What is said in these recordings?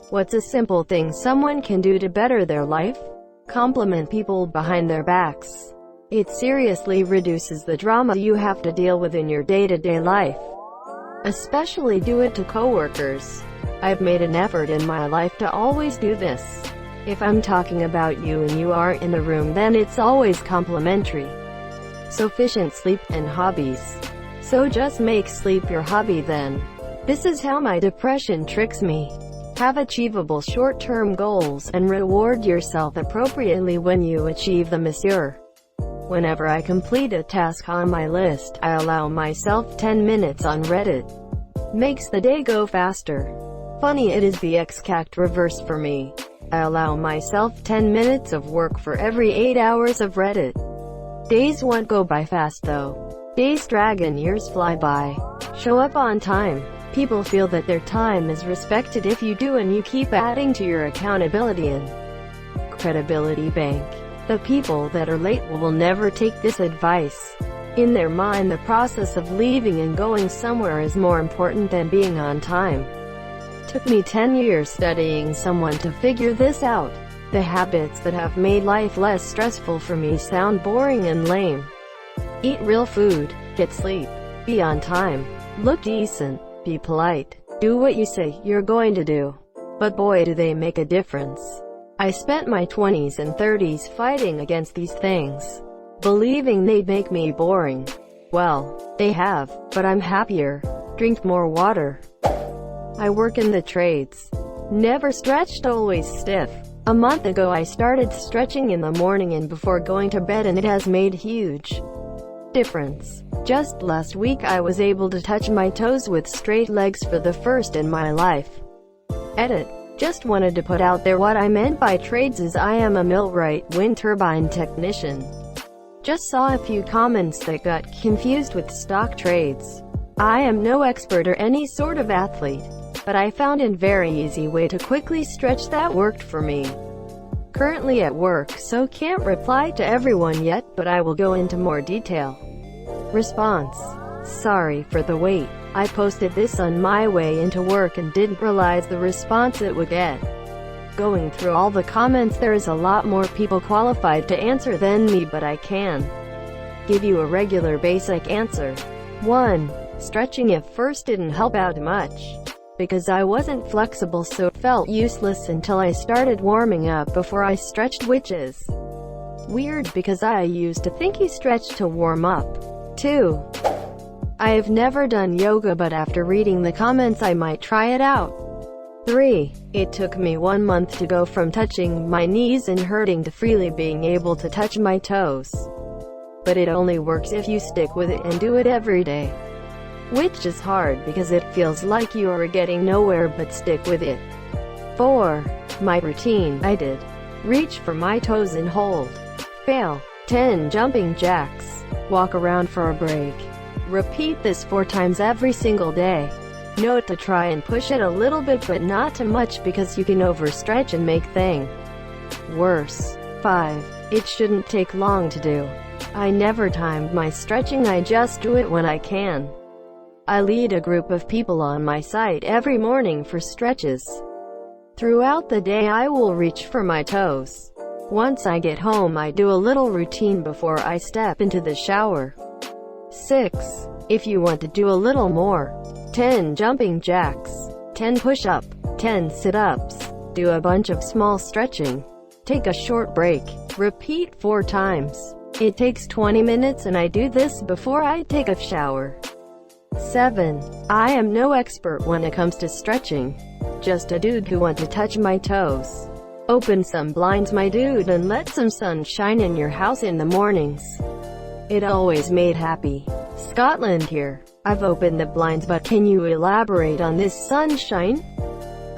What's a simple thing someone can do to better their life? Compliment people behind their backs. It seriously reduces the drama you have to deal with in your day-to-day life. Especially do it to coworkers. I've made an effort in my life to always do this. If I'm talking about you and you aren't in the room, then it's always complimentary. Sufficient sleep and hobbies. So just make sleep your hobby then. This is how my depression tricks me. Have achievable short-term goals, and reward yourself appropriately when you achieve them. Whenever I complete a task on my list, I allow myself 10 minutes on Reddit. Makes the day go faster. Funny, it is the exact reverse for me. I allow myself 10 minutes of work for every 8 hours of Reddit. Days won't go by fast though. Days drag and years fly by. Show up on time. People feel that their time is respected if you do, and you keep adding to your accountability and credibility bank. The people that are late will never take this advice. In their mind, the process of leaving and going somewhere is more important than being on time. Took me 10 years studying someone to figure this out. The habits that have made life less stressful for me sound boring and lame. Eat real food, get sleep, be on time, look decent, be polite, do what you say you're going to do. But boy, do they make a difference. I spent my 20s and 30s fighting against these things, believing they'd make me boring. Well, they have, but I'm happier. Drink more water. I work in the trades. Never stretched, always stiff. A month ago I started stretching in the morning and before going to bed, and it has made huge difference. Just last week I was able to touch my toes with straight legs for the first in my life. Edit. Just wanted to put out there what I meant by trades is I am a millwright, wind turbine technician. Just saw a few comments that got confused with stock trades. I am no expert or any sort of athlete, but I found a very easy way to quickly stretch that worked for me. Currently at work, so can't reply to everyone yet, but I will go into more detail. Response. Sorry for the wait. I posted this on my way into work and didn't realize the response it would get. Going through all the comments, there is a lot more people qualified to answer than me, but I can give you a regular basic answer. 1. Stretching at first didn't help out much, because I wasn't flexible, so it felt useless until I started warming up before I stretched, which is weird because I used to think you stretch to warm up. 2. I have never done yoga, but after reading the comments I might try it out. 3. It took me 1 month to go from touching my knees and hurting to freely being able to touch my toes. But it only works if you stick with it and do it every day. Which is hard because it feels like you are getting nowhere, but stick with it. 4. My routine. I did reach for my toes and hold. Fail. 10 jumping jacks. Walk around for a break. Repeat this 4 times every single day. Note to try and push it a little bit, but not too much, because you can overstretch and make things worse. 5. It shouldn't take long to do. I never timed my stretching, I just do it when I can. I lead a group of people on my site every morning for stretches. Throughout the day I will reach for my toes. Once I get home I do a little routine before I step into the shower. 6. If you want to do a little more, 10 jumping jacks, 10 push-up, 10 sit-ups. Do a bunch of small stretching. Take a short break. Repeat 4 times. It takes 20 minutes and I do this before I take a shower. 7. I am no expert when it comes to stretching. Just a dude who wants to touch my toes. Open some blinds, my dude, and let some sun shine in your house in the mornings. It always made happy. Scotland here. I've opened the blinds, but can you elaborate on this sunshine?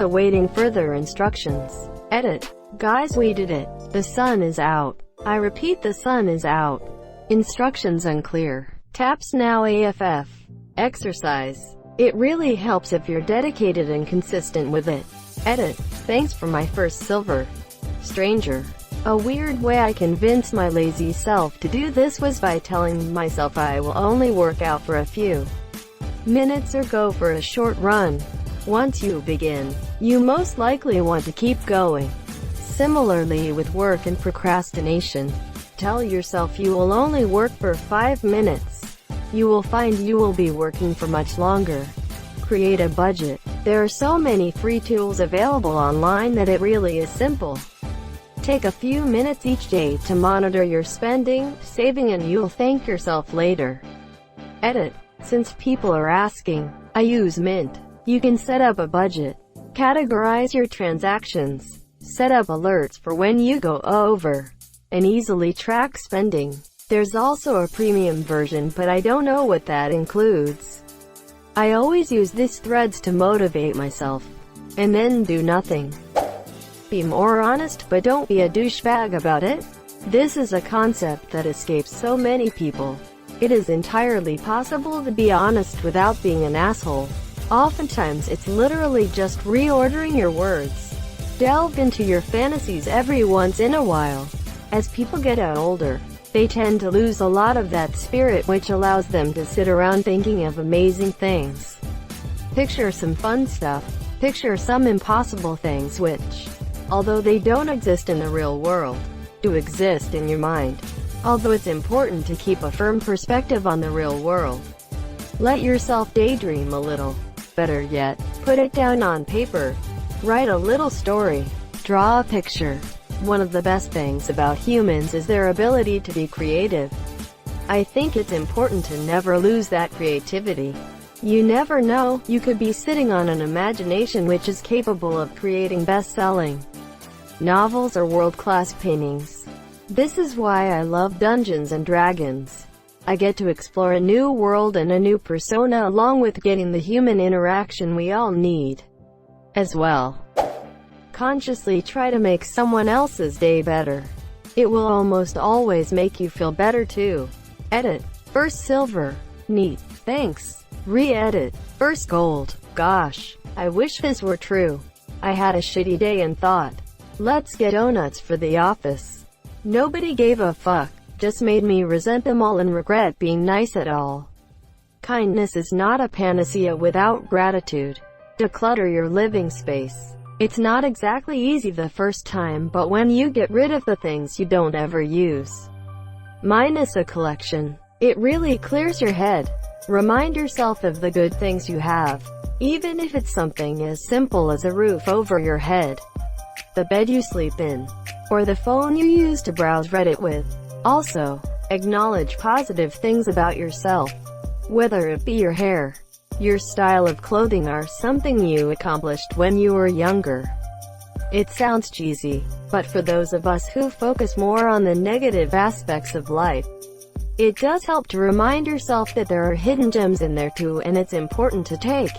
Awaiting further instructions. Edit. Guys, we did it. The sun is out. I repeat, the sun is out. Instructions unclear. Taps now AFF. Exercise. It really helps if you're dedicated and consistent with it. Edit. Thanks for my first silver. Stranger. A weird way I convinced my lazy self to do this was by telling myself I will only work out for a few minutes or go for a short run. Once you begin, you most likely want to keep going. Similarly with work and procrastination, tell yourself you will only work for 5 minutes. You will find you will be working for much longer. Create a budget. There are so many free tools available online that it really is simple. Take a few minutes each day to monitor your spending, saving, and you'll thank yourself later. Edit. Since people are asking, I use Mint. You can set up a budget. Categorize your transactions. Set up alerts for when you go over. And easily track spending. There's also a premium version, but I don't know what that includes. I always use these threads to motivate myself. And then do nothing. Be more honest, but don't be a douchebag about it. This is a concept that escapes so many people. It is entirely possible to be honest without being an asshole. Oftentimes it's literally just reordering your words. Delve into your fantasies every once in a while. As people get older, they tend to lose a lot of that spirit, which allows them to sit around thinking of amazing things. Picture some fun stuff. Picture some impossible things which, although they don't exist in the real world, do exist in your mind. Although it's important to keep a firm perspective on the real world. Let yourself daydream a little. Better yet, put it down on paper. Write a little story. Draw a picture. One of the best things about humans is their ability to be creative. I think it's important to never lose that creativity. You never know, you could be sitting on an imagination which is capable of creating best-selling novels or world-class paintings. This is why I love Dungeons and Dragons. I get to explore a new world and a new persona along with getting the human interaction we all need. As well. Consciously try to make someone else's day better. It will almost always make you feel better too. Edit. First silver. Neat. Thanks. Re-edit. First gold. Gosh. I wish this were true. I had a shitty day and thought, let's get donuts for the office. Nobody gave a fuck. Just made me resent them all and regret being nice at all. Kindness is not a panacea without gratitude. Declutter your living space. It's not exactly easy the first time, but when you get rid of the things you don't ever use, minus a collection, it really clears your head. Remind yourself of the good things you have, even if it's something as simple as a roof over your head, the bed you sleep in, or the phone you use to browse Reddit with. Also, acknowledge positive things about yourself. Whether it be your hair, your style of clothing, or something you accomplished when you were younger. It sounds cheesy, but for those of us who focus more on the negative aspects of life, it does help to remind yourself that there are hidden gems in there too, and it's important to take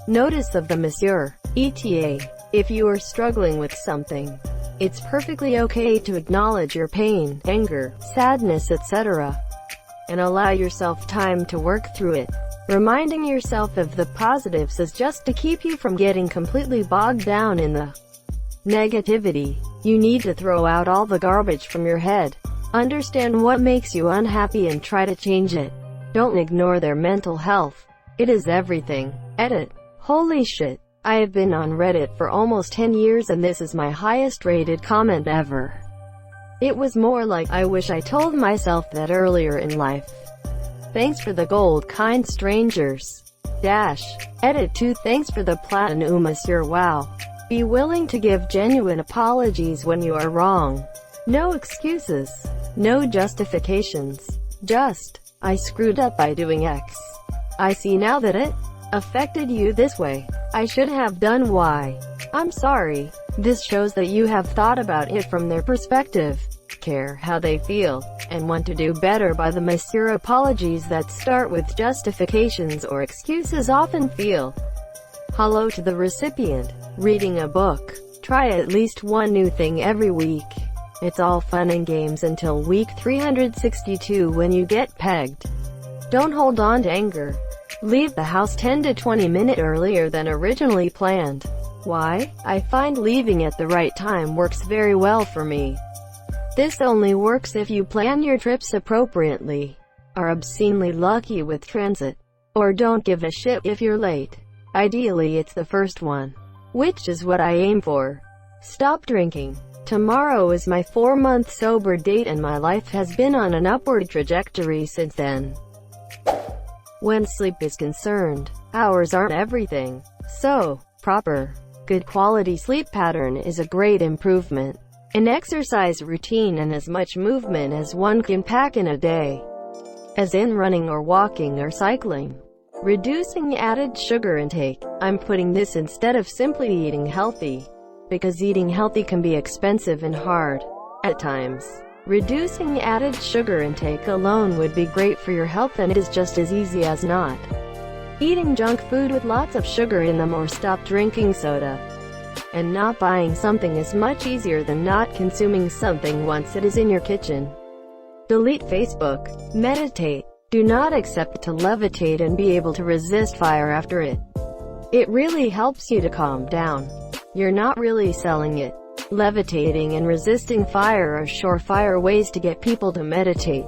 notice of them, monsieur. ETA. If you are struggling with something, it's perfectly okay to acknowledge your pain, anger, sadness, etc. and allow yourself time to work through it. Reminding yourself of the positives is just to keep you from getting completely bogged down in the negativity. You need to throw out all the garbage from your head. Understand what makes you unhappy and try to change it. Don't ignore their mental health. It is everything. Edit. Holy shit. I have been on Reddit for almost 10 years and this is my highest rated comment ever. It was more like, I wish I told myself that earlier in life. Thanks for the gold, kind strangers. Dash. Edit 2. Thanks for the platinum, monsieur. Wow. Be willing to give genuine apologies when you are wrong. No excuses. No justifications. Just, I screwed up by doing X. I see now that it affected you this way. I should have done Y. I'm sorry. This shows that you have thought about it from their perspective, care how they feel, and want to do better. By the monsieur, apologies that start with justifications or excuses often feel hollow to the recipient. Reading a book. Try at least one new thing every week. It's all fun and games until week 362 when you get pegged. Don't hold on to anger. Leave the house 10 to 20 minutes earlier than originally planned. Why? I find leaving at the right time works very well for me. This only works if you plan your trips appropriately. Are obscenely lucky with transit. Or don't give a shit if you're late. Ideally it's the first one, which is what I aim for. Stop drinking. Tomorrow is my 4-month sober date and my life has been on an upward trajectory since then. When sleep is concerned, hours aren't everything. So, proper, good quality sleep pattern is a great improvement. An exercise routine and as much movement as one can pack in a day. As in running or walking or cycling. Reducing added sugar intake. I'm putting this instead of simply eating healthy, because eating healthy can be expensive and hard at times. Reducing added sugar intake alone would be great for your health, and it is just as easy as not eating junk food with lots of sugar in them, or stop drinking soda. And not buying something is much easier than not consuming something once it is in your kitchen. Delete Facebook. Meditate. Do not accept to levitate and be able to resist fire after it. It really helps you to calm down. You're not really selling it. Levitating and resisting fire are surefire ways to get people to meditate.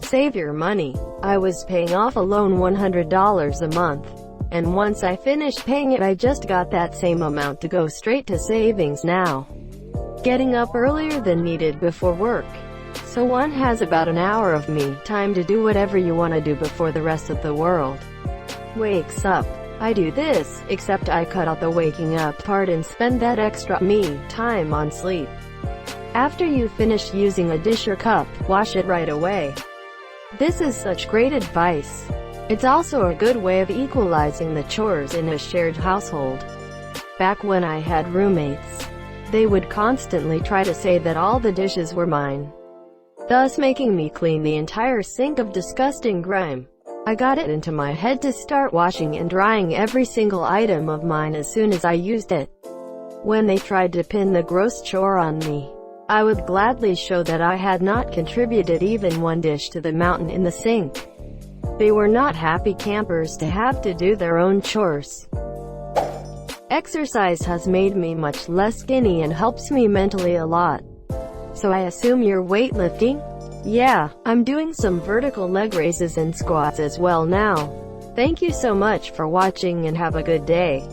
Save your money. I was paying off a loan $100 a month. And once I finished paying it, I just got that same amount to go straight to savings now. Getting up earlier than needed before work. So one has about an hour of me time to do whatever you want to do before the rest of the world wakes up. I do this, except I cut out the waking up part and spend that extra me time on sleep. After you finish using a dish or cup, wash it right away. This is such great advice. It's also a good way of equalizing the chores in a shared household. Back when I had roommates, they would constantly try to say that all the dishes were mine, thus making me clean the entire sink of disgusting grime. I got it into my head to start washing and drying every single item of mine as soon as I used it. When they tried to pin the gross chore on me, I would gladly show that I had not contributed even one dish to the mountain in the sink. They were not happy campers to have to do their own chores. Exercise has made me much less skinny and helps me mentally a lot. So I assume you're weightlifting? Yeah, I'm doing some vertical leg raises and squats as well now. Thank you so much for watching and have a good day.